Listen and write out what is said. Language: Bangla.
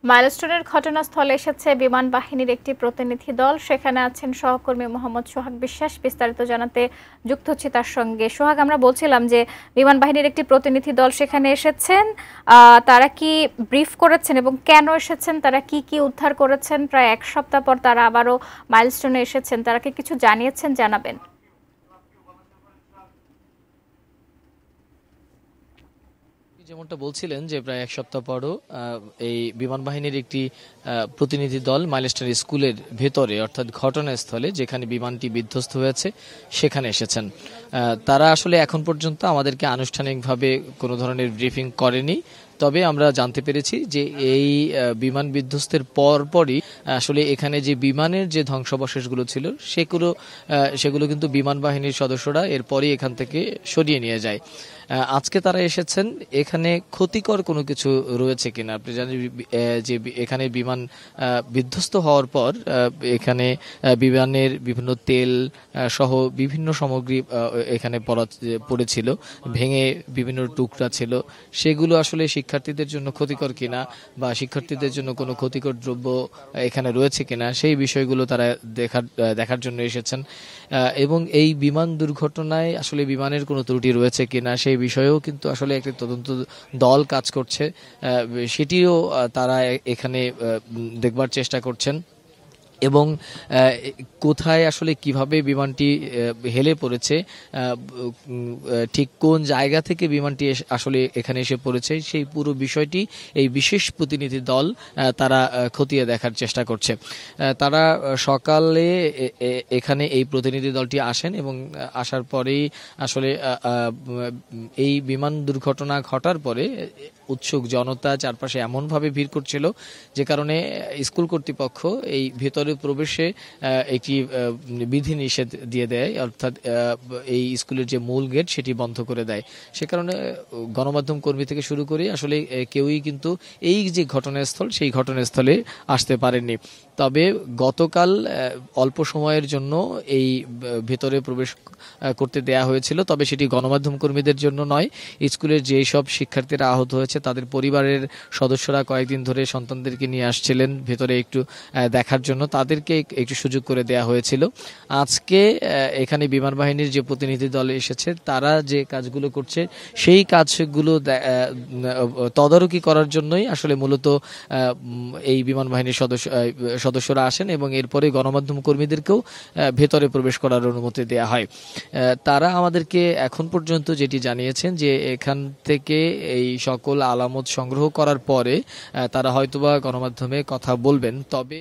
মাইলস্টোনের ঘটনাস্থলে এসেছে বিমান বাহিনীর একটি প্রতিনিধি দল। সেখানে আছেন সহকর্মী মোহাম্মদ সোহাগ বিশ্বাস। বিস্তারিত জানাতে যুক্ত হচ্ছি তার সঙ্গে। সোহাগ, আমরা বলছিলাম যে বিমান বাহিনীর একটি প্রতিনিধি দল সেখানে এসেছেন। তারা কি ব্রিফ করেছেন এবং কেন এসেছেন, তারা কি কি উদ্ধার করেছেন? প্রায় এক সপ্তাহ পর তারা আবারও মাইলস্টোনে এসেছেন, তারা কি কিছু জানিয়েছেন? জানাবেন। যেমনটা বলছিলেন যে প্রায় এক সপ্তাহ পরও এই বিমান বাহিনীর একটি প্রতিনিধি দল মাইলস্টোন স্কুলের ভেতরে অর্থাৎ ঘটনাস্থলে যেখানে বিমানটি বিধ্বস্ত হয়েছে সেখানে এসেছেন। তারা আসলে এখন পর্যন্ত আমাদেরকে আনুষ্ঠানিকভাবে কোনো ধরনের ব্রিফিং করেনি, তবে আমরা জানতে পেরেছি যে এই বিমান বিধ্বস্তের পরপরই আসলে এখানে যে বিমানের যে ধ্বংসাবশেষগুলো ছিল সেগুলো কিন্তু বিমান বাহিনীর সদস্যরা এরপরই এখান থেকে সরিয়ে নিয়ে যায়। আজকে তারা এসেছেন এখানে ক্ষতিকর কোনো কিছু রয়েছে কিনা। আপনি জানেন যে এখানে বিমান বিধ্বস্ত হওয়ার পর এখানে বিমানের বিভিন্ন তেল সহ বিভিন্ন সামগ্রী এখানে পড়েছিল, ভেঙে বিভিন্ন টুকরা ছিল। সেগুলো আসলে শিক্ষার্থীদের জন্য ক্ষতিকর কিনা বা শিক্ষার্থীদের জন্য কোনো ক্ষতিকর দ্রব্য এখানে রয়েছে কিনা সেই বিষয়গুলো তারা দেখার জন্য এসেছেন। এবং এই বিমান দুর্ঘটনায় আসলে বিমানের কোনো ত্রুটি রয়েছে কিনা সেই বিষয়েও কিন্তু আসলে একটি তদন্ত দল কাজ করছে, সেটিও তারা এখানে দেখবার চেষ্টা করছেন। এবং কোথায় আসলে কিভাবে বিমানটি হেলে পড়েছে, ঠিক কোন জায়গা থেকে বিমানটি আসলে এখানে এসে পড়েছে সেই পুরো বিষয়টি এই বিশেষ প্রতিনিধি দল তারা খতিয়ে দেখার চেষ্টা করছে। তারা সকালে এখানে এই প্রতিনিধি দলটি আসেন এবং আসার পরেই আসলে এই বিমান দুর্ঘটনা ঘটার পরে উৎসুক জনতা চারপাশে এমনভাবে ভিড় করছিল যে কারণে স্কুল কর্তৃপক্ষ এই ভেতরে প্রবেশে একটি বিধিনিষেধ দিয়ে দেয়, অর্থাৎ এই স্কুলের যে মূল গেট সেটি বন্ধ করে দেয়। সে কারণে গণমাধ্যম কর্মী থেকে শুরু করে আসলে কেউই কিন্তু এই যে ঘটনাস্থল সেই ঘটনাস্থলে আসতে পারেননি। তবে গতকাল অল্প সময়ের জন্য এই ভেতরে প্রবেশ করতে দেয়া হয়েছিল, তবে সেটি গণমাধ্যম কর্মীদের জন্য নয়। স্কুলের যেই সব শিক্ষার্থীরা আহত হয়েছে তাদের পরিবারের সদস্যরা কয়েকদিন ধরে সন্তানদেরকে নিয়ে আসছিলেন ভেতরে একটু দেখার জন্য, তাদেরকে একটু সুযোগ করে দেয়া হয়েছিল। আজকে এখানে বিমান বাহিনীর যে প্রতিনিধি দল এসেছে তারা যে কাজগুলো করছে সেই কাজগুলো তদারকি করার জন্যই আসলে মূলত এই বিমান বাহিনীর সদস্যরা আসেন এবং এরপরে গণমাধ্যম কর্মীদেরকেও ভেতরে প্রবেশ করার অনুমতি দেয়া হয়। তারা আমাদেরকে এখন পর্যন্ত যেটি জানিয়েছেন যে এখান থেকে এই সকল আলামত সংগ্রহ করার পরে তারা হয়তোবা গণমাধ্যমে কথা বলবেন। তবে